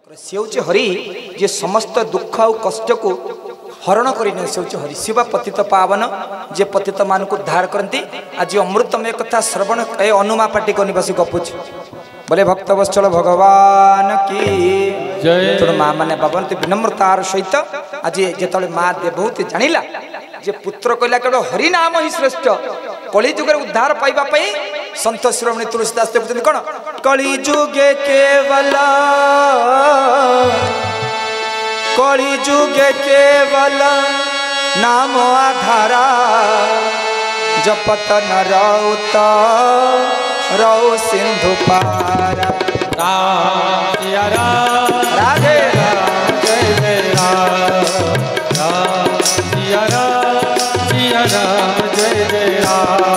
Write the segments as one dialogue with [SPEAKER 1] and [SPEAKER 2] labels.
[SPEAKER 1] से हूँ हरि जे समस्त दुख और कष्ट को हरण कर हरि शिव पतित पावन जे पतित मान को उद्धार करती आज अमृतमय कथा श्रवण ए अनुमा पाटी को निवासी गपुच बोले भक्त वत्सल भगवान की जय। तो माँ मैंने बाबा विनम्रतार सहित आज जो माँ देवहूति जानिला जे पुत्र कहला केवल हरिनाम ही श्रेष्ठ कली जुगे उद्धार पाइबा संत शिरोमणि तुलसीदास देखते कौन कली जुगे केवल नाम आधारा जपत न रौ सिंधु पारा राधे
[SPEAKER 2] जय जय राम सिया राम जय जय राम।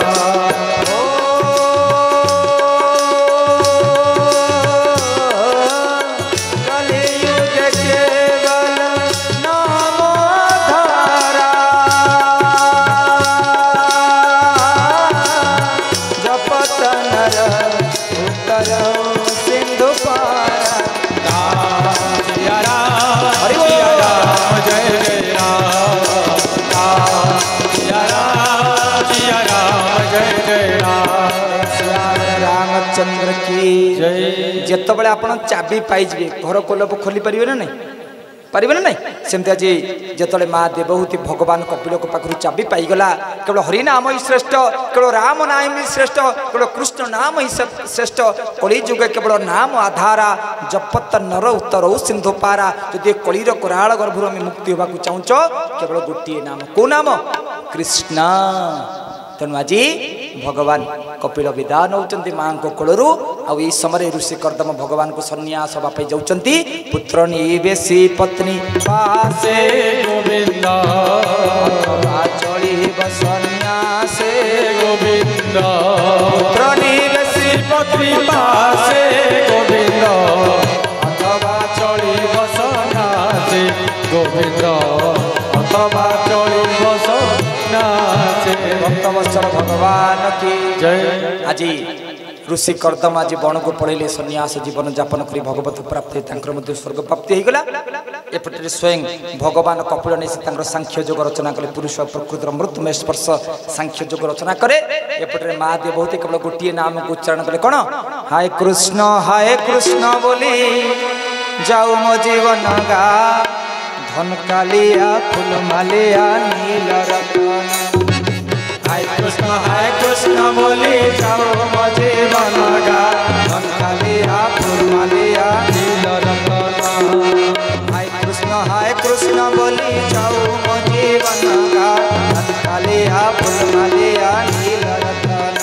[SPEAKER 1] चंद्र की जिते बड़े आप चाबी पाइबे घर कोलप खोली पारे ना नहीं पारे ना नहीं सेमती आज जिते माँ देवहूति भगवान कपिल पाखु चाबी पाईगला केवल हरिनाम ही श्रेष्ठ केवल राम नाम ही श्रेष्ठ केवल कृष्ण नाम ही श्रेष्ठ कली जुगे केवल नाम आधारा जपत नर उत्तर सिंधु पारा जदि कलीर कराल गर्भर आम मुक्ति होगा चाहूच केवल गोटे नाम को नाम कृष्ण तेणु आज भगवान कपिल विदान होती माँ को कोलू आई समय ऋषि कर्दम भगवान को सन्यास हाँपाई जाऊँगी पुत्र निवेशी पत्नी पासे
[SPEAKER 2] गोविंद
[SPEAKER 1] चलिब सन्यासे
[SPEAKER 2] गोविंद
[SPEAKER 1] पुत्र निवेशी
[SPEAKER 2] पत्नी पासे गोविंद अथवा चलिब सन्यासे गोविंद अथवा चलिब सन्यासे।
[SPEAKER 1] भक्त वत्सल भगवान की
[SPEAKER 2] जय।
[SPEAKER 1] आज ऋषि कर्दम आज वन को पड़े सन्यास जीवन जापन कर भगवत प्राप्ति स्वर्ग प्राप्ति होगला एपटे स्वयं भगवान कपिल नहीं सांख्य योग रचना कले पुरुष प्रकृतिर मृत्युमय स्पर्श सांख्य योग रचना करे एपटे माँ देवहूति केवल गोटे नाम को उच्चारण कले कौन हाय कृष्ण बोली जाऊ मो जीवन गा धन कालिया फूल मालिया नील रतन
[SPEAKER 2] हाय कृष्ण बोली जाओ मजे बनगा
[SPEAKER 1] धन कालिया फूल मालिया
[SPEAKER 2] नील रतन।
[SPEAKER 1] हाय कृष्ण बोली जाओ मजे बनगा धन कालिया फूल मालिया नील रतन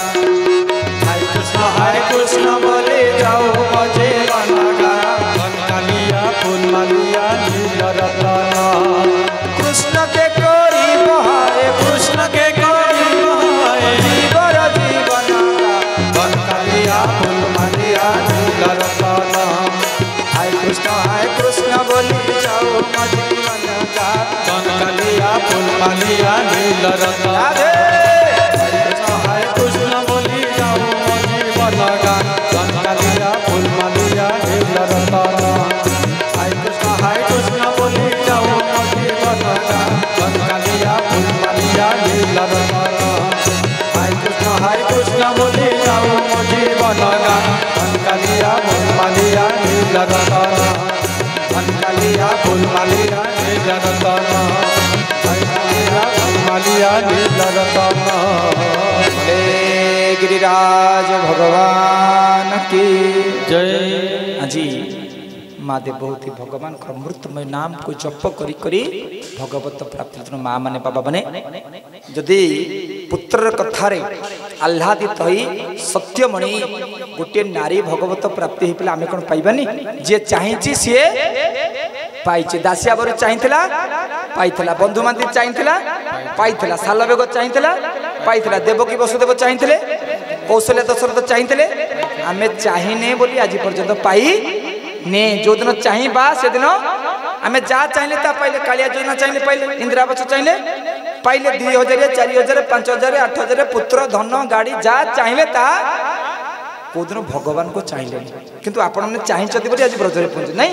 [SPEAKER 2] हाय कृष्ण बोली जाओ मजे बनगा धन कालिया फूल मालिया नील रतन।
[SPEAKER 1] कृष्ण के कोरी बहाए
[SPEAKER 2] कृष्ण के
[SPEAKER 1] जीवर जीवन
[SPEAKER 2] धन कालिया फूल मालिया नील रतन।
[SPEAKER 1] हाय कृष्ण बोली जाओ मजे बनगा
[SPEAKER 2] धन कालिया फूल मालिया नील रतन।
[SPEAKER 1] राधे
[SPEAKER 2] हाय कृष्ण बोली जाओ मजे बनगा धन कालिया फूल मालिया नील रतन। हाय कृष्ण बोली जाओ मजे बनगा धन कालिया फूल मालिया नील रतन। हाय कृष्ण बोली जाओ मजे बनगा धन कालिया फूल मालिया नील रतन। धन कालिया फूल मालिया नील रतन। हाय कालिया फूल मालिया नील रतन।
[SPEAKER 1] गिरिराज भगवान की
[SPEAKER 2] जय।
[SPEAKER 1] आज माँ देवहूति भगवान मृत्युमय नाम को जप करी करी भगवत प्राप्ति माँ माने बाबा माने जदि पुत्र कथारे आह्लादित होई सत्यमणि गोटे नारी भगवत प्राप्ति हो पे आम कौन पाइबानी जे चाहे सी पाई दासिया बर चाहिला पाइला बंधु मांती चाहिला पाइला सालबेग चाहिला पाइला देवकी वसुदेव चाहिए कौशल्या दशरथ चाहिए आम चाहिने बोली आज पर्यंत पाई ने जो दिन चाहिए से दिन आम जहाँ चाहिए पाइले कालिया योजना चाहिए पाइले इंदिरावास चाहिए पाइले 2000 4000 5000 8000 पुत्र धन गाड़ी जहाँ चाहिए ता कौदिन भगवान को चाहिए किंतु आपण मैंने चाहिए आज ब्रजरे पहुंचे नहीं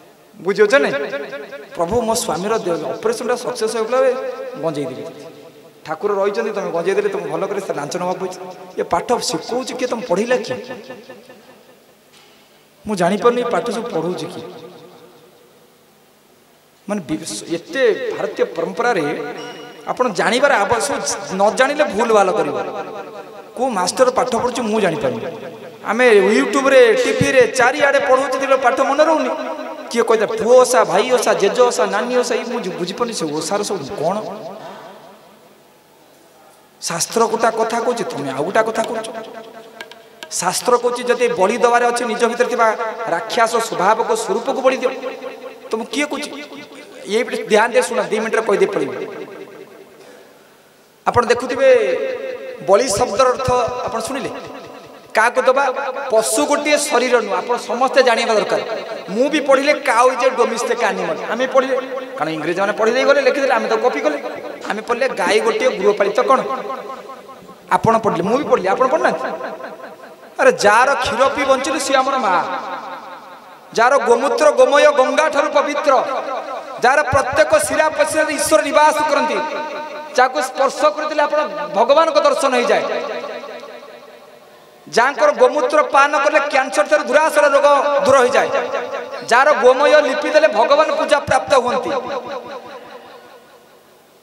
[SPEAKER 1] बुझे ना प्रभु मो स्वामीर ऑपरेशन सक्सेस हो गला गंजेई देवी ठाकुर रही तुम गंजेई देले तुम भल कर नाच नवा ये पाठ शिखौ कि तुम पढ़िला कि मु जानी पारनी पाठ सब पढ़ौ कि माने एते भारतीय परंपरा रे आपण जानिबार आवश्यक न जानिले भूल भाल कर को मास्टर पाठ पढ़ु मु जानी पारनी आमे यूट्यूब रे टीवी रे चारिआडे पढ़ौ पाठ मन रहउनी किए कहता पुओ ओसा भाई ओसा जेज ओसा नानी ओसा ये मुझे बुझीपानी से ओसार सब कौन शास्त्र गोटा कथा कौच तुम आउ गोटा कथा कौच शास्त्र कौच जब बलि दबार अच्छे निज भर राक्षस स्वभाव को स्वरूप को बलि दियो तुम किए कौच ये ध्यान दे शुण 2 मिनट कहीदे पड़े आप देखुवे बलि शब्द अर्थ आप शुणिले क्या दबा पशु गोटे शरीर नुह आप समस्ते जाना दरकार मु भी पढ़िले cow is a domestic animal आम पढ़िले कारण इंग्रेज मैंने पढ़ी गले लिखिदे आम तो कॉपी कले आम पढ़ले गाई गोटे गृहपालित कौन आपण पढ़ले मु भी पढ़ली आप पढ़ना अरे जार क्षीर पी बंचिले सी आम माँ जार गोमूत्र गोमय गंगा ठार पवित्र जार प्रत्येक शिरा प्रशिरा ईश्वर निवास करती जहाँ स्पर्श करते भगवान को दर्शन हो जाए जहाँ गोमूत्र पान कले कैंसर ठार दुरासर रोग दूर हो जाए जार गोमय लिपि देले भगवान पूजा प्राप्त होती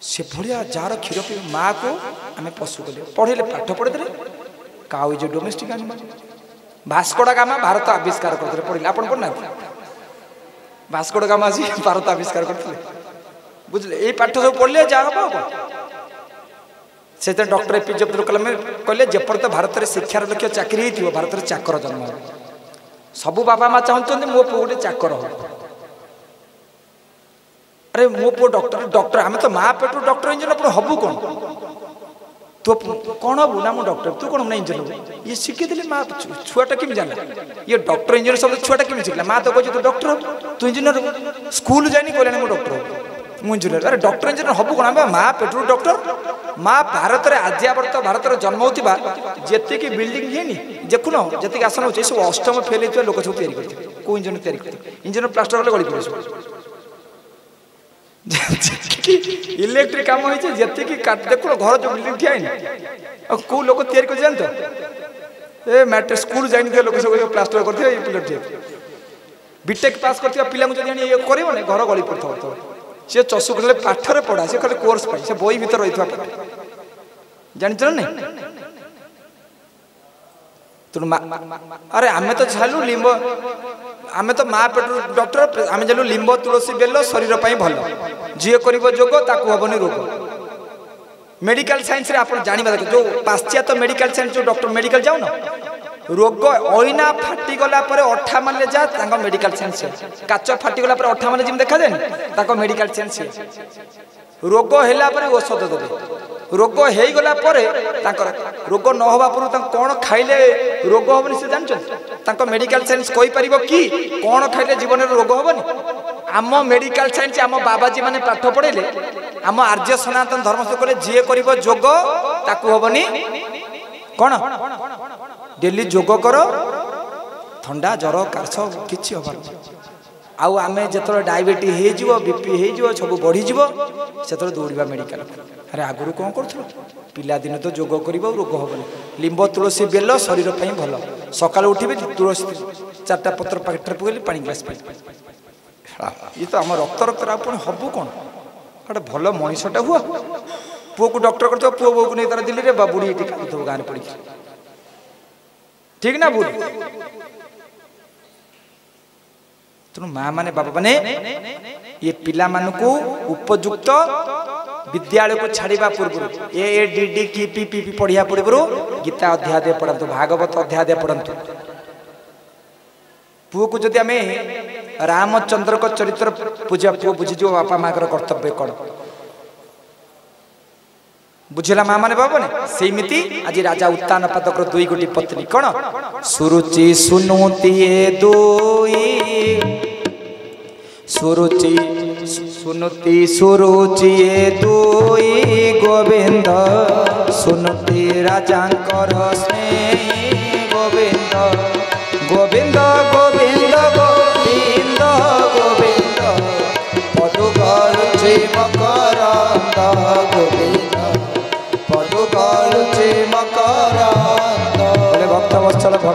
[SPEAKER 1] से भाया जार क्षीर पी माँ को आम पशु कले पढ़े पाठ पढ़े cow is a domestic animal Vasco दा गामा भारत आविष्कार करते पढ़े आप पढ़ना भास्को दा गामा आसी भारत आविष्कार करते बुझले ये पाठ सब पढ़ले जहाँ हम से डॉक्टर एपीजे अब्दुल कलाम कहले जेपर्त भारत में शिक्षार लक्ष्य चाकरी हो भारत में चाकर जन्म सबू बाबा माँ चाहते मो पु गोटे चाकर हो अरे मो पु डॉक्टर डॉक्टर आम तो माँ पेट डॉक्टर इंजीनियर आप हबू कौन तू कौन हबू ना मु डॉक्टर तू कौन ना इंजीनियर ये शिखी माँ छुआटा केमी जाना ये डॉक्टर इंजीनियर सब छुआटा केमी शिखला माँ तो कहे तू डॉक्टर हो तू इंजीनियर स्कूल जानी कहले मु डॉक्टर हो मु इंजीनियर अरे डॉक्टर इंजीनियर हबू कौन आम माँ पेट डॉक्टर माँ भारत में आज्यावर्त भारत में जन्म होता जी बिल्डिंग है देखुन जी आसन हो सब अष्टम फेल होता लोक सब तैयारी कौ इंजीनियर तैयारी इंजीनियर प्लास्टर गले गली पड़े इलेक्ट्रिक काम होती देखुन घर जो बिल्डिंग ठिया कौ लोक तैयारी कर जानते ए मैट्रिक स्कूल जानी लोक सब प्लास्टर करते बीटेक पास कर पिला ये कर घर गली पड़ता सी चषु कले पाठरे पढ़ा सी खाली कोर्स पाई से बही भर रही जानच ना तुम अरे आमे तो झालु लिंब आमे तो माँ पेट डॉक्टर आमे झालु लिंब तुलसी बेल शरीर भल जी कर जोग ताकू हेनी रोग मेडिकल साइंस रे आप जानवा दरकार जो पाश्चात्य मेडिकल साइंस जो डॉक्टर मेडिकल जाऊन रोग अइना फाटिगला अठा मारे जा मेडिकल साइंस काच फाटिगला अठा मारे जिम देखा जाए मेडिकल साइंस रोग है औषध देवे रोग हो गला रोग न हवा पूर्व कौन खाइले रोग हेनी से जानते मेडिकल साइंस कहीपर कि कौन खाइले जीवन में रोग हेनी आम मेडिकल साइंस आम बाबाजी मैंने पाठ पढ़ेले आम आर्य सनातन धर्म से कहले जी कर जोग ताकू हेनी कौन डेली जोग कर थंडा जर काश किसी हबार आउ आमे जो डायबिटीज हो बीपी हो सब बढ़ी से दौड़ा मेडिकल अरे आगुरी कौन कर पिला दिन तो जोग कर रोग हेनी लिंब तुलसी बेल शरीर भल सका उठे तुलसी 4टा पत्र पाखे पकड़े पानी ग्लास ये तो आम रक्त रक्त आप हबू कौन गोटे भल मनीषटा हुआ पुओ को डॉक्टर कर पुओ बो को नहीं तार दिल्ली रे बुढ़ी गाँव पड़ी ठीक ना भूल तेणु माँ माने बाबा माने ये पिला मान को उपयुक्त विद्यालय को छाड़ा पूर्व ए डी डी की पी पी पी पढ़िया पूर्व गीता अध्याय पढ़तु भागवत अध्याय पढ़तु पुओ को जदि आम रामचंद्र को चरित्र पूजा पुओ बुझीज बापा माँ कर्तव्य कौन बुझेला माँ माने बाबा ने सेमिति आज राजा उत्तान पादक 2 गोटी पत्नी कौन सुरुचि सुनुति दुई सुरुचि सुनुति सुरुचि दुई गोविंद सुनुति राजांकर स्नेह गोविंद गोविंद गोविंद गोविंद गोविंद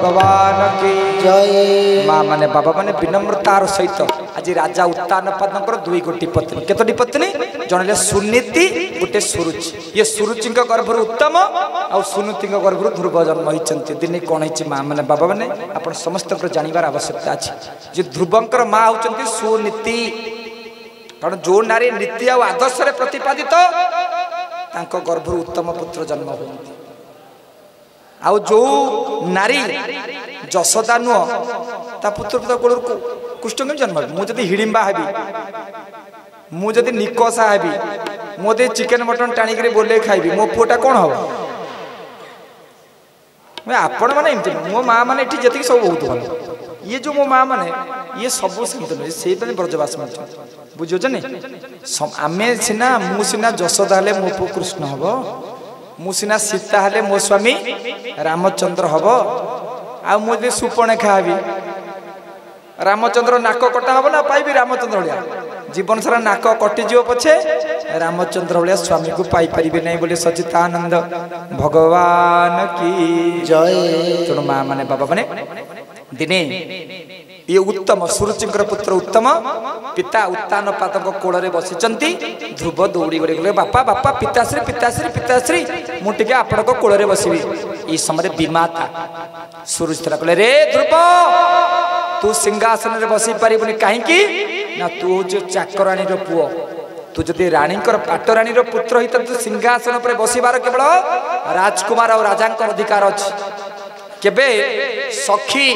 [SPEAKER 1] भगवान की
[SPEAKER 3] जय
[SPEAKER 1] माँ माने बाबा माने विनम्रतार सहित आज राजा उत्तान पादकर दुई गोटी पत्नी केतोटी पत्नी जणले सुनीति गोटे सुरुचि ये सुरुचि गर्भर उत्तम आ सुनीति गर्भर ध्रुव जन्म होती दिने कौन है माँ माने बाबा माने आप समस्त जानवर आवश्यकता अच्छी जे ध्रुवंकर माँ होती सुनीति कारण जो नारी नीति आदर्श प्रतिपादित गर्भर उत्तम पुत्र जन्म होती आउ जो नारी जशोदा नुह ता पुत्र पिता कोल कुष्ठ केम जन्म मुझे हिडिंबा हेबी मुझे निकोसा हेबी मुझे चिकेन मटन टाणी बोले खाइबी मो पुओटा कौन हम आपण मैंने एमती मो माँ मैंने जी सब बहुत भल ये जो मो माँ मैंने ये सब सेमती नुहे से ब्रजवास मिल बुझे आम सीना मुना जशोदा हेले मो पु कृष्ण हम मुसीना सीता हेले मो स्वामी रामचंद्र हम आ मुझे सुपर्णेखा हेबी रामचंद्र नाक कटा हम ना पाइबी रामचंद्र भाया जीवन सारा नाक कटिज पछे रामचंद्र भाया स्वामी को पाई पारे नहीं बोले सचितानंद भगवान की
[SPEAKER 3] जय
[SPEAKER 1] तेणु माँ माने बाबा माने दिने ये उत्तम सुरुचिंकर पुत्र उत्तम पिता उत्तान पादक कोल बसी ध्रुव दौड़ी गले गले बापा बापा पिताश्री पिताश्री पिताश्री मुझे आपण कोल बसबी ये समय विमाता सुरुचिता कहले रे ध्रुव तू सिंहासन में बसी पारिबुनी कहीं ना तू हूँ चाकराणी पुओ तू जदि राणी पाटराणी पुत्र होता तू सिंहासन पर बसबार केवल राजकुमार और राजा अधिकार अच्छी केबे सखी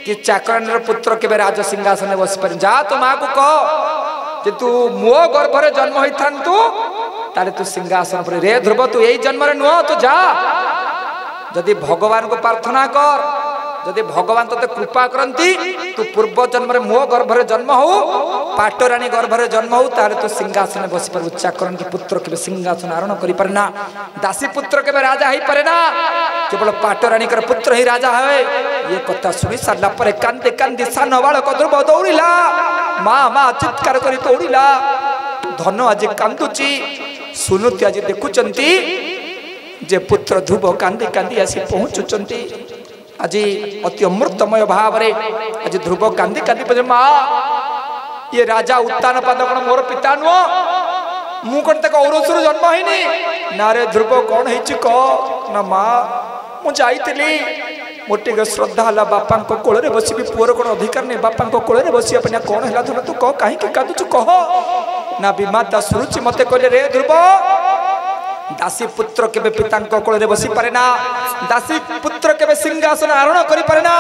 [SPEAKER 1] कि चाकराणी पुत्र केबे राज सिंहासन में बसी पारे जा तो माँ को कह जे तू मो गर्भरे जन्म होता ताले तू सिंहासन पर रे ध्रुव तू यही जन्म नुह तू जा जदि भगवान को प्रार्थना कर जदि भगवान तते कृपा करती तू पूर्व जन्म मो गर्भरे जन्म हो पाटराणी गर्भरे जन्म हो ताले तू सिंहासन में बसी पार चाकराणी पुत्र के सिंहासन आरोहण करि पारेना दासी पुत्र के राजा ही पारेना केवल पाटराणी पुत्र ही राजा है ये कथा शुणी सारा पर कांदे कांदे सान बालक ध्रुव दौड़िला माँ माँ चित्कार कर दौड़िला धन आज कांदुची सुनुति आज देखुचंती जे पुत्र ध्रुव कांदी कांदी आसी पहुँचुचंती आज अति अमृतमय भाव आज ध्रुव कांदी कांदी माँ ये राजा उत्तान पादक मोर पिता नुह मु कौन औरसर जन्म है ना रे ध्रुव कौन है कह ना माँ मुझे मोटे श्रद्धा है बापा कोल बस पुअर कौन अधिकार नहीं बापा कोल बस कौन है धन तू कह कहीं कादुचु कह ना विमाता सुरुचि मत कहले रे ध्रुव दासी पुत्र केबे पिता कोल बसी पारे ना दासी पुत्र केबे सिंहासन आरोहण करि पारे ना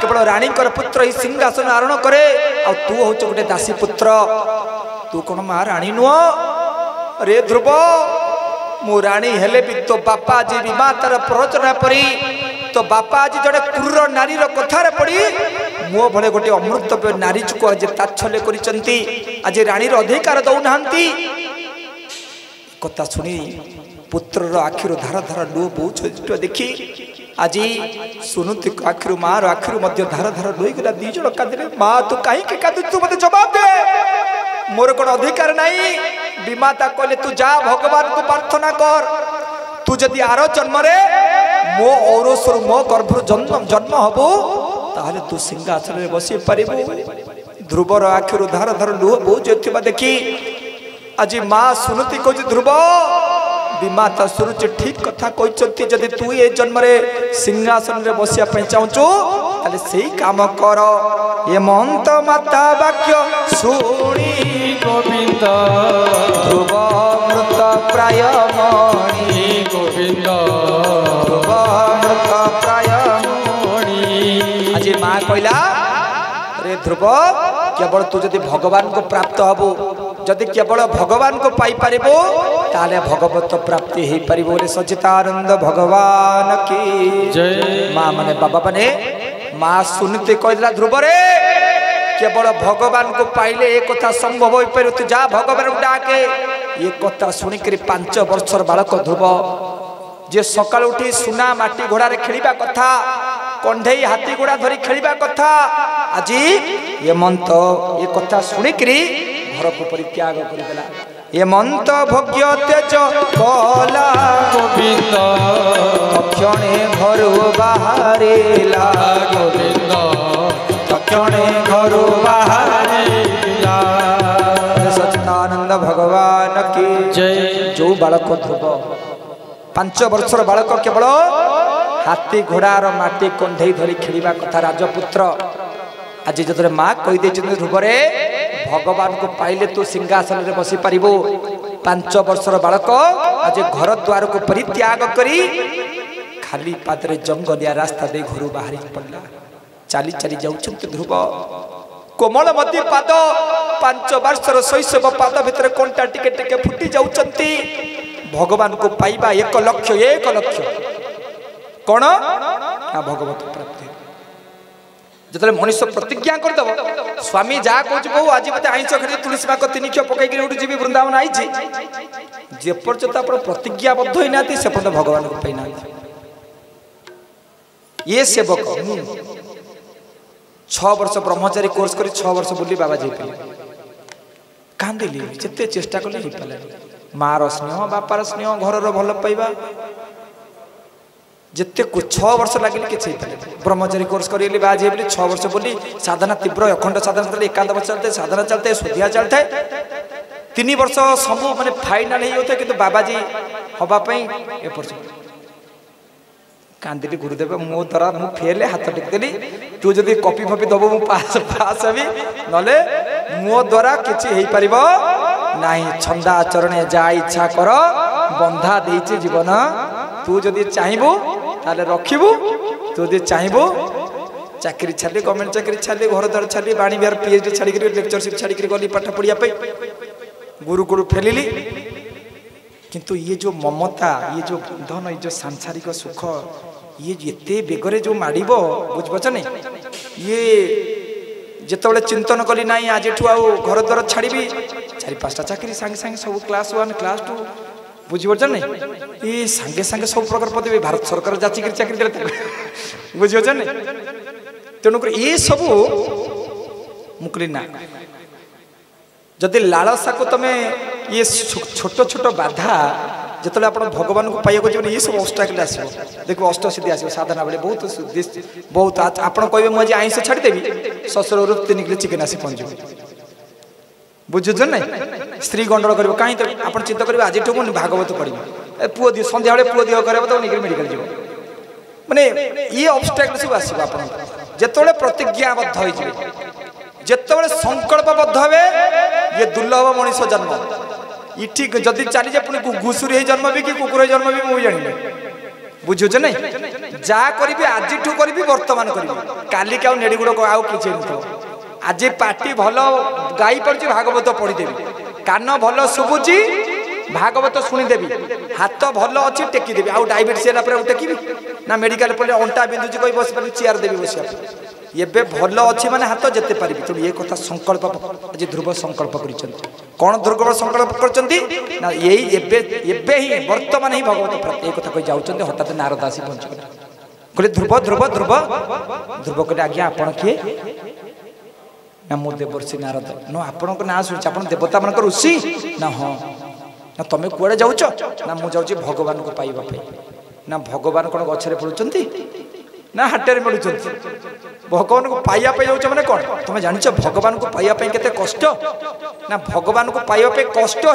[SPEAKER 1] केवल रानी पुत्र ही सिंहासन आरोहण करे आ तू हूँ गोटे दासी पुत्र तू कौन माँ रानी नुह रे ध्रुव मु राणी हेले भी तो बापा जी विमातार प्ररोचना परी तो बापा आज जड़े क्रूर नारीर कथार पड़ी मो भले गोटे अमृत नारी को आज ताच्छल्य करिसंती आज रानीर अधिकार दौना कथा शुणी पुत्र आखिर धार धार लुह बहु देखी आज सुनुति आखिर माँ आखिर धार धार लुह गला दी जन कांदे माँ तू कहीं कादु तू मत जवाब दे मोर कौन अधिकार नहीं विमाता कहले तू जा भगवान को प्रार्थना कर तू जदि आर जन्म मो औरसर मो गर्भर जन्म हबो ताहले तू सिंहासन में बसी पारिबु ध्रुवर आखिर धार धार लुह बहु देखी आज माँ सुनती कह ध्रुव विमाता सुरुचि ठीक कथा कहते जदि तू ये जन्म सिंहासन में बसिया चाहूचु ताले सही काम कर ये मंत माता वाक्य शुणी
[SPEAKER 2] गोविंद
[SPEAKER 1] ध्रुव मृत प्राय मणि
[SPEAKER 2] गोविंद
[SPEAKER 1] ध्रुव मृत प्राय मणि आज माँ कहला रे ध्रुव केवल तू जदि भगवान को प्राप्त हबु जदि केवल भगवान को पाई पारिबो ताले भगवत प्राप्ति हो पार बोले सचितानंद भगवान की
[SPEAKER 2] जय
[SPEAKER 1] माँ माने बाबा माने माँ सुनते कहला ध्रुव रे केवल भगवान को पाइले एक कथा संभव हो पार तू जा भगवान को डाके ये कथा शुणिक 5 वर्षर बालक ध्रुव जे सकाल उठी सुना माटी घोड़ा खेलिबा कथा कंढई हाथी घोड़ा धरी खेलिबा कथा आज ये मंत ये कथा शुणिक घर को परित्याग करदेला हेमंत भोग्य तेज कला
[SPEAKER 2] गोविंद
[SPEAKER 1] तक्षणे घर बाहरिला
[SPEAKER 2] गोविंद तक्षणे घर बाहरिला
[SPEAKER 1] सच्चिदानंद भगवान की
[SPEAKER 2] जय।
[SPEAKER 1] जो बालक ध्रुव 5 वर्षर बालक केवल हाथी घोड़ार माटी कंधे धरी खेलिबा कथा राजपुत्र आज जो माँ कहीदे ध्रुवरे भगवान को पाइले तू सिंहासन में बसी पारिबो 5 वर्षर बालक आज घर द्वार को परित्याग करी खाली पादरे जंगलिया रास्ता दे घर बाहरी पड़ला चाली चाली जाउछंत ध्रुव कोमल मती पाद 5 वर्षर शैशव पाद भितर कंटा टिके टिके फुटी जाउछंती भगवान को पाइबा 1 लक्ष कौन ना भगवत प्राप्ति जो मनुष्य प्रतिज्ञा करदेव स्वामी जहाँ कह बहु आज मत आईच खाली तुलसी माक 3 क्ष पकईक जी वृंदावन आई जेपर्यंत आप प्रतिज्ञाबद्ध होना से पर्यटन भगवान को पाईना ये सेवक 6 वर्ष ब्रह्मचारी कोर्स कर 6 वर्ष बुली बाबा जाइए कांदिली जिते चेष्टा कले हो पारे मार स्नेह बापार स्नेह घर भल पाइबा जिते 6 वर्ष लगे कि ब्रह्मचारी कोर्स कर बाज 6 वर्ष बोली साधना तीव्र अखंड साधना चलते एकादश चलते साधना चलते सुधिया चलते 3 वर्ष सब माने फाइनाल होता कि बाबाजी हवापाई कांदिली गुरुदेव मो द्वारा मु फेल हाथ टेकदेली तू जदि कॉपी फपी दब मु पास हेबी नले मो द्वारा किछि हेई परिबो नाही छंदा आचरणे जा इच्छा कर बंधा देइछि जीवन तू जदि चाहबू ताले रखिबू तू जदि चाहबू चाकरी छाली गवर्नमेंट चाकरी छाली घर द्वार छाली बाणी बिहार पीएचडी छाड़ी लेक्चरशिप छाड़ी गली पाठ पढ़िया गुरुकुल फेलिली किंतु ये जो ममता ये जो धन ये जो सांसारिक सुख ये एते बेगरे जो माड़ब बुझपच नहीं ये जिते चिंतन कली ना आज घर द्वार छाड़ी 4-5टा चाकरी सांगे सांगे सब क्लास 1 क्लास 2 बुझीपच नहीं ये सांगे सांगे सब प्रकार पदवी भारत सरकार जाचिक चाकरी देते बुझीपच नहीं तेणुक ये सब मुकली ना जदि लालसा को तुम ये छोट छोट बाधा जिते आप भगवान को पाइक जीवन ये सब ऑब्स्टेकल आसो देखो अष्ट सिद्धि आसो साधना बेले बहुत आप कहे मुझे आईस छाड़देवी शशुर 3 किलो चिकेन आसी पहुँच बुझुच ना स्त्री गंडल कर कहीं आप चिंता करेंगे आज मुझे भागवत पढ़ी पुओ दी सन्ध्या पुओ दिह कर मेडिकल जीव माने ये ऑब्स्टेकल सब आसो आप जिते प्रतिज्ञाबद्ध हो जिते संकल्पबद्ध हे ये दुर्लभ मनीष जन्म इठी जदि चली जाए पुणी घुषुरी जन्म भी कि कुकुर जन्म भी मुझे जानी बुझुच नहीं जा करी आज करी वर्तमान करी काली का नेड़ी गुड़ आउ कि आज पार्टी भल गाई पड़ी भागवत पढ़ीदेवी कान भल शुभुची भागवत शुणीदेवी हाथ भल अच्छी टेकीदेवी आउ डायबिटीज है टेकी ना मेडिकल पड़े अंटा बिंदुची कही बस पारि चेयर देवी बस ये भल अच्छी माने हाथ जेते पारि तेणु ये कथा संकल्प आज ध्रुव संकल्प कर कौन ध्रुव संकल्प कर ही वर्तमान ही भगवत प्राप्त ये कथा कही जाऊँ हठात नारद आसी पहुँचगले कहले ध्रुव ध्रुव ध्रुव ध्रुव कहले आज्ञा आपण किए ना मो देवर्षि नारद न आपण ना शुणी आप देवता मान ऋषि ना हाँ ना तुम्हें कुआड़े जाऊच ना मुझे जाऊँगी भगवान को पाइबा ना भगवान कौन गचरे पड़ुंट ना हाटेर मिलुं भगवान को पाइबा जाऊँ मैंने कौन तुम्हें जान भगवान को पाइबा केते कष्ट ना भगवान को पाइबा कष्ट हो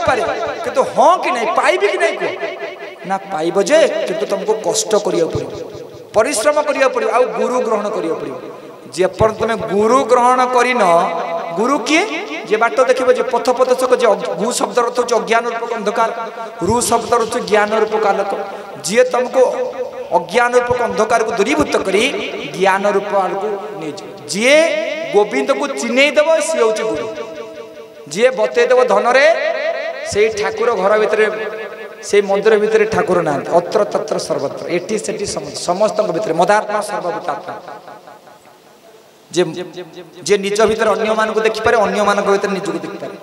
[SPEAKER 1] पारे किंतु हाँ कि नहीं पाइबी कि नहीं ना पाइब जे किंतु तुमको कष्ट करिया पड़ो परिश्रम करिया पड़ो आ गुरु ग्रहण करिया पड़ो जेपर तुम गुरु ग्रहण करिन गुरु किए जे बाट देखिबो जे पथ प्रदर्शक जे गु शब्द अर्थ होचे अज्ञान रूप अंधकार रु शब्द अर्थ ज्ञान रूप कालक जे तुमको अज्ञान रूप अंधकार को दूरीभूत करी ज्ञान रूप को नहीं जे गोविंद को चिन्हई देव सी हूँ गुरु जी बतईदेव धन से ठाकुर घर भितर से मंदिर भितर ठाकुर ना अत्र तत्र सर्वत्र एटी सेठी समस्त भितर मदात्मा सर्वभूतात्मा जे जे निज भितर अन्य मान को देखि पारे अन्य मान भितर निज को देखि पारे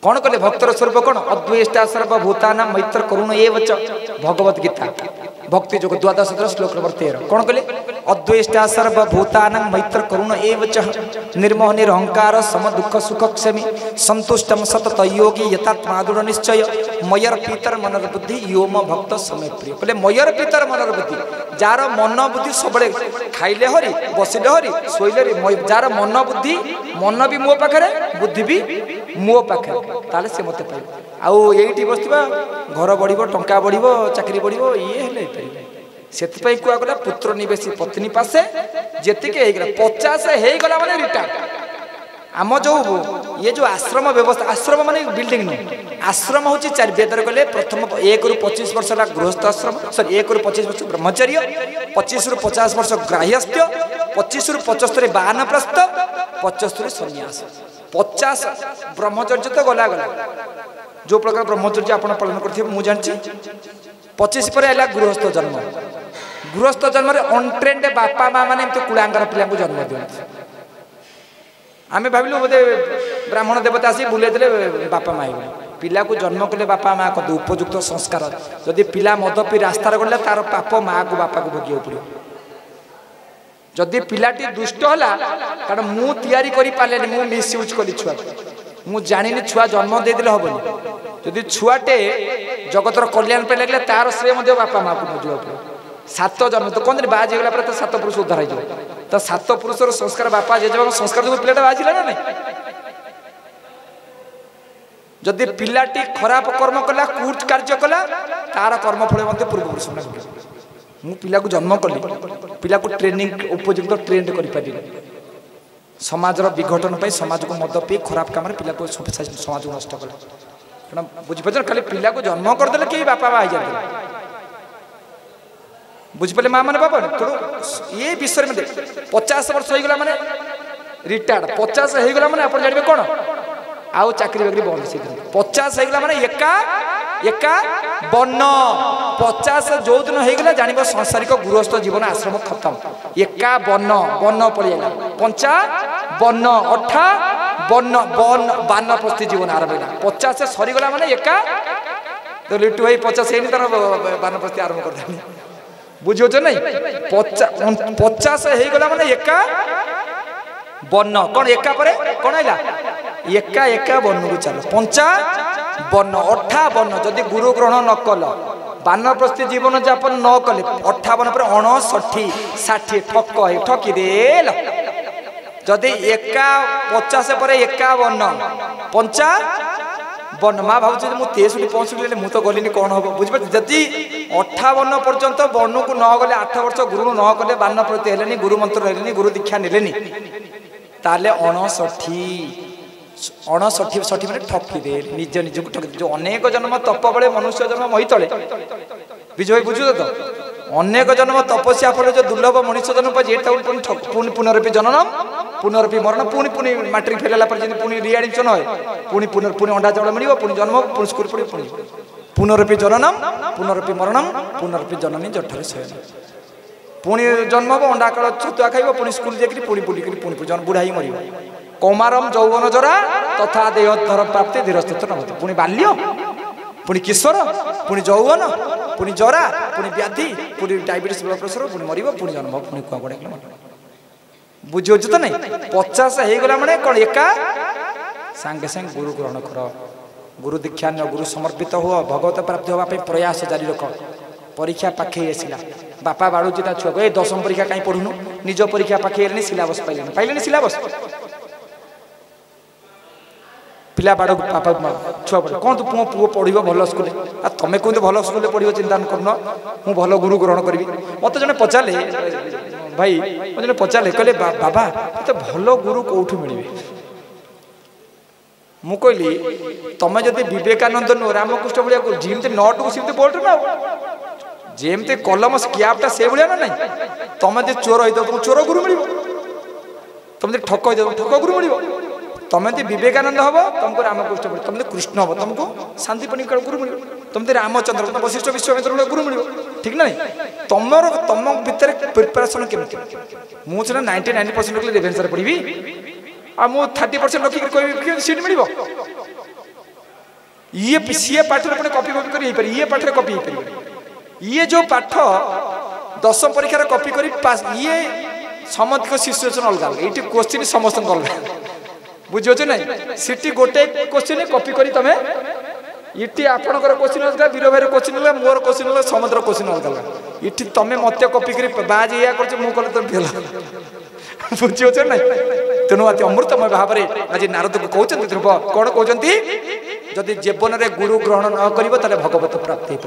[SPEAKER 1] कौन कले भक्तर स्वरूप कौन अद्वेष्टा सर्वभूतानां मैत्र करुण एव च भगवत गीता भक्ति जोग 12 श्लोक नंबर 13 कौन कले अद्वेष्टा सर्वभूतानां मैत्र करुण एव च निर्मोह निरहंकार सम दुख सुख क्षमी संतुष्टम सतत योगी यथात्मादुर निश्चय मयर पीतर मनर बुद्धि योम भक्त समय प्रिय कहले मयर पीतर मनर बुद्धि जार मन बुद्धि सबले खाइले हरि बसिले हरि सोइले जार मन बुद्धि मन भी मो पाखरे बुद्धि भी मो पाखरे ताले से मते पाइ आउ एठी बसतिबा घर बढ़िबो टंका बढ़िबो चाकरी बढ़िबो ये हेले पाइ सेतिपाई कुआ गला पुत्र निवेशी पत्नी पासे जेतिके हे गला 50 हे गला माने रिटायर आम जो ये जो आश्रम व्यवस्था आश्रम माने बिल्डिंग न आश्रम होची चार वेदर कहले प्रथम 1 रु 25 वर्ष ला गृहस्थ आश्रम सॉरी 1 रु 25 वर्ष ब्रह्मचर्य 25 रु 50 वर्ष गृहस्थ्य 25 रु 75 वानप्रस्थ 75 रु सन्यास 50 ब्रह्मचर्य तो गला गला जो प्रकार ब्रह्मचर्य आपण पालन करथि मु जानछि 25 पर आला गृहस्थ जन्म रे अनट्रेंड बापा माँ माने एमते कुलांगर पिला को जन्म दियंती आमे भाबिलु बोधे ब्राह्मण देवता आसी बुले देले बापा माँ पिला को जन्म कले बापा माँ को उपयुक्त संस्कार जदि पिला मद पी रास्तार गले तार पाप माँ को बापा को भोगियो पड़ो जदि पिलाटी दुष्ट होला कारण मु तैयारी करि पालेनी मु मिस यूज कली छुआ मु जानिनी छुआ जन्म दे दिले हबनी जदि छुआटे जगतर कल्याण पे लागले तार श्रेय मध्य बापा माँ को भोगियो पड़ो 7 जन्म तो कौन बाज हो गला तो 7 पुरुष उद्धार हो तो 7 पुरुषर संस्कार बापा जेजे संस्कार जो पिलाटा बाजिला ना नहीं जदि पिलाटी खराब कर्म कला कूट कार्य कला तार कर्म फल पूर्व पुरुष मु पिला को जन्म कली पिला को ट्रेनिंग उपयुक्त ट्रेंड करि पारि समाज विघटन पाई समाज को मद पी खराब काम पिला को समाज को नष्ट कला बुझिपार खाली पिला को जन्म करदे कई बापा बा जाते बुझिपारे माँ मैंने बाबा तेणु ये विषय में 50 वर्ष हो गला माने रिटायर्ड 50 हो गला माने आप जानवे कौन आउ चाकरी बाकरी बंद से 50 हो गला माने एका बन्न 50 जो दिन हो गला जानिबो सांसारिक गृहस्थ जीवन आश्रम खत्म एका बन्न पड़ेगा 55 वानप्रस्थी जीवन आरंभ है 50 सरीगला माने एका तो लिट्टू भाई 50 है तार वानप्रस्थी आरंभ कर देनी बुझो नहीं 50 हो गला माने एका बन्न कौन एका परे कौन आइला एका बन्न को चलो 55 58 जदि गुरु ग्रहण न कल वानप्रस्थी जीवन यापन न कले 58 पर 59 60 ठकी देल जदि एका 50 पर 51 55 माँ भाव 63 65 मु तो गलिनी कौन हम बुझे जदि 58 पर्यंत बनु को न गले 8 वर्ष गुरु न कले वानप्रस्थी हेलेनी गुरु मंत्र हेलेनी गुरु दीक्षा नेलेनी ताले 59 माने ठकी दे निज निज को ठकी जो अनेक जन्म तप बळे मनुष्य जन्म महितले विजय बुझु तो अनेक जन्म तपस्या फल जो दुर्लभ मनुष्य जन्म पर जेटा पुनि पुनरपि जननम पुनरपि मरण पुनि मैट्रिक फेलला पर पुनि रिएडिक्शन होय पुनि अंडा चावल मिलिबो पुनि जन्म पुनि स्कूल पढि पुनरपि जननम पुनरपि मरणम पुनरपि जननी जठरे शयन पुनि जन्म हो अंडा काल छतुआ खाइबो पुनि स्कूल जेकरी पुनि बुलिकरी पुनि जन बुढ़ाई मरिबो कौमारम यौवन जरा तथा देहोद्धर प्राप्ति धीरस्थित नभति पुनि बाल्य पुनि किशोर पुनि यौवन पुनि जरा पुनि व्याधि पुनि डायबिटीज ब्लड प्रेशर पुनि मरिबो पुनि जन्म पुनि कुआ गोडे बुझो तो नहीं 50 हो गला माने कोन एका संगे संग गुरु ग्रहण कर गुरु दीक्षा न गुरु समर्पित हो भगवत प्राप्ति होगा प्रयास जारी रख परीक्षा पाखे आसला बापा बाड़ुची छुआ को 10वीं परीक्षा कहीं पढ़ुनु निज परीक्षा पाखे सिलेबस पाइले सिलेबस पिला बाड़ बापा छुआ पढ़ कौन तू पुओ पढ़ भल स्कूल तुम्हें कहते भल स्कूल पढ़ चिंता करन मु भल गुरु ग्रहण करी मत जने पचारे भाई जने पचारे कहले बाबा तो भल गुरु कौठू मिले मु कहली तमें जब विवेकानंद नो रामकृष्ण भाया जमी नट को सेमती बोल्ट ना जमती कलम स्क्यापटा से भाया ना ना तुम जो चोर हो तुमको चोर गुरु मिल तुम ठक हो ठक गुरु मिल तुम यदि विवेकानंद हम तुमको रामकृष्ण मिले तुम कृष्ण हम तुमको शांति पणिकर गुरु मिल तुम रामचंद्र तुम वशिष्ठ विश्वामित्र गुरु मिल ठीक ना तुम भितर प्रिपेरेसन केमती मुझे 99% रेभेन्सा पढ़ी आ मु 30% रखिक सीट मिल ये सी पाठ कॉपी कर ये पाठ कॉपी ये जो पाठ दशम परीक्षार कॉपी करी पास ये समस्त को सिचुएशन अलग अलग ये क्वेश्चन समस्त अलग बुझे ना सीटी गोटे क्वेश्चन कॉपी करी तमे इटी आपणकर क्वेश्चन अलग वीर भाई क्वेश्चन अलग मोर क्वेश्चन अलग समुद्र क्वेश्चन अलग अलग इटी तमे मत कॉपी करी बाज या कर मु कले तो फेल बुझे ना तेणु अति अमृतमय भाव में आज नारद को कहते ध्रुव कौन कहते जदि जीवन में गुरु ग्रहण न कर भगवत प्राप्ति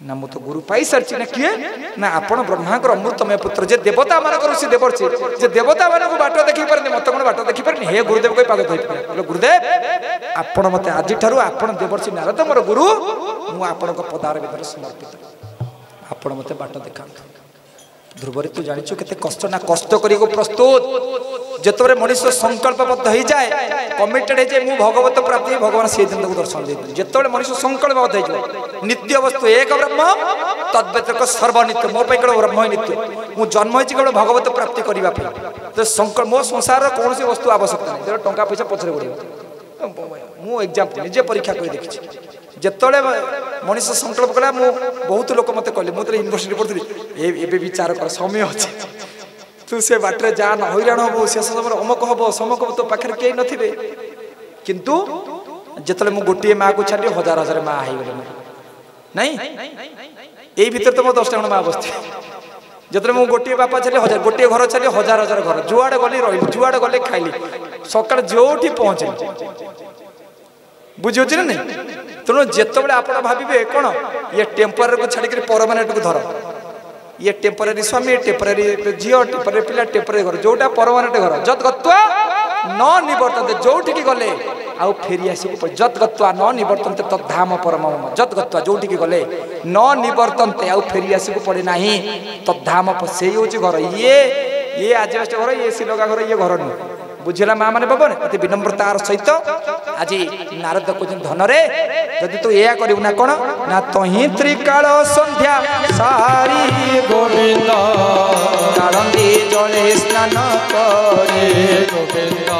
[SPEAKER 1] ना मु तो गुरु पाई सारी ना किए ना आपण ब्रह्मांकर अमृतमय पुत्र जे देवता मानकर से देवर्षि जे देवता मान को बाट देखी पारे मत कौन बाट देखी पारे हे गुरुदेव कोई पाग कही गुरुदेव आपण मत आज ठारू आपण देवर्षि नारद मोर गुरु मु आपण पदार भीतर समर्पित आपण मत बाट देखा ध्रुवरे तू जानिछु केते कष्ट ना कष्ट करी को प्रस्तुत जेतबरे मनुष्य संकल्पबद्ध हो जाए कमिटेड हो जाए मु भगवत प्राप्ति भगवान से दिन को दर्शन दे जेतबरे मनुष्य संकल्पबद्ध हो जाए नित्य वस्तु एक ब्रह्म तद्व्यतिरिक्त सर्वनित्य मो पे केवल ब्रह्म ही नित्य मु जन्म होइछि केवल भगवत प्राप्ति करबा पे तो संकल्प मो संसार कौन सी वस्तु आवश्यकता नहीं तेरे टंका पैसा पछरे पड़िबो मु एग्जांपल निजे परीक्षा कर देखि जेतबरे मनुष्य संकल्प कला मु बहुत लोक मते कहले मु तो यूनिवर्सिटी पढ़थि एबे विचार कर समय अछि तू से बाटरे जा न हैरान हो शेष समय अमक हम समक तो पाखे कई नथिबे किंतु जेतले मु गोटे माँ को छाड़ी हजार हजार माँ हो गले नहीं यही भीतर तो मो 10 टा माँ बसती जितने मुझे गोटे बापा छाड़ी हजार गोटे घर छाड़ी हजार हजार घर जुआड़े गली रही जुआड़े गले खाइली सका जो पहुँचली बुझे ना नहीं तेणु जिते आप भावे कौन ये टेम्पररी को छाड़ी परमानेंट को धर ये टेम्पररी स्वामी ये टेम्पररी झील टेम्पररी पिला टेम्पररी घर जोटा परमानेंट घर जत गत्वा न निवर्तन्ते जोठी गले आउ फेरी आसिक जत गत्वा न निवर्तन्ते तद्धाम परम जत गत्वा जोठी गले न निवर्तन्ते आउ फेरी आसिक पड़े नाही तद्धाम से घर ये आजबेस्ट घर ये सिलगा घर ये घर नुह बुझेला माँ मैंने बाबा अति विनम्रतार सहित आज नारद को धन रे जदि तू या करू ना कौन ना तही त्रिकाल संध्या सारी
[SPEAKER 2] गोविंद
[SPEAKER 1] कालंदी जले स्नान करे
[SPEAKER 2] गोविंद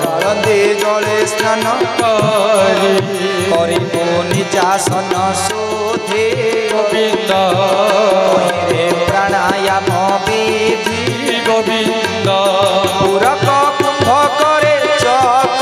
[SPEAKER 1] कालंदी जले स्नान करे करिबो निजासन शोधे
[SPEAKER 2] गोविंद
[SPEAKER 1] रे प्राणायाम विधि
[SPEAKER 2] गोविंद
[SPEAKER 1] पूरक कुंभ करे चक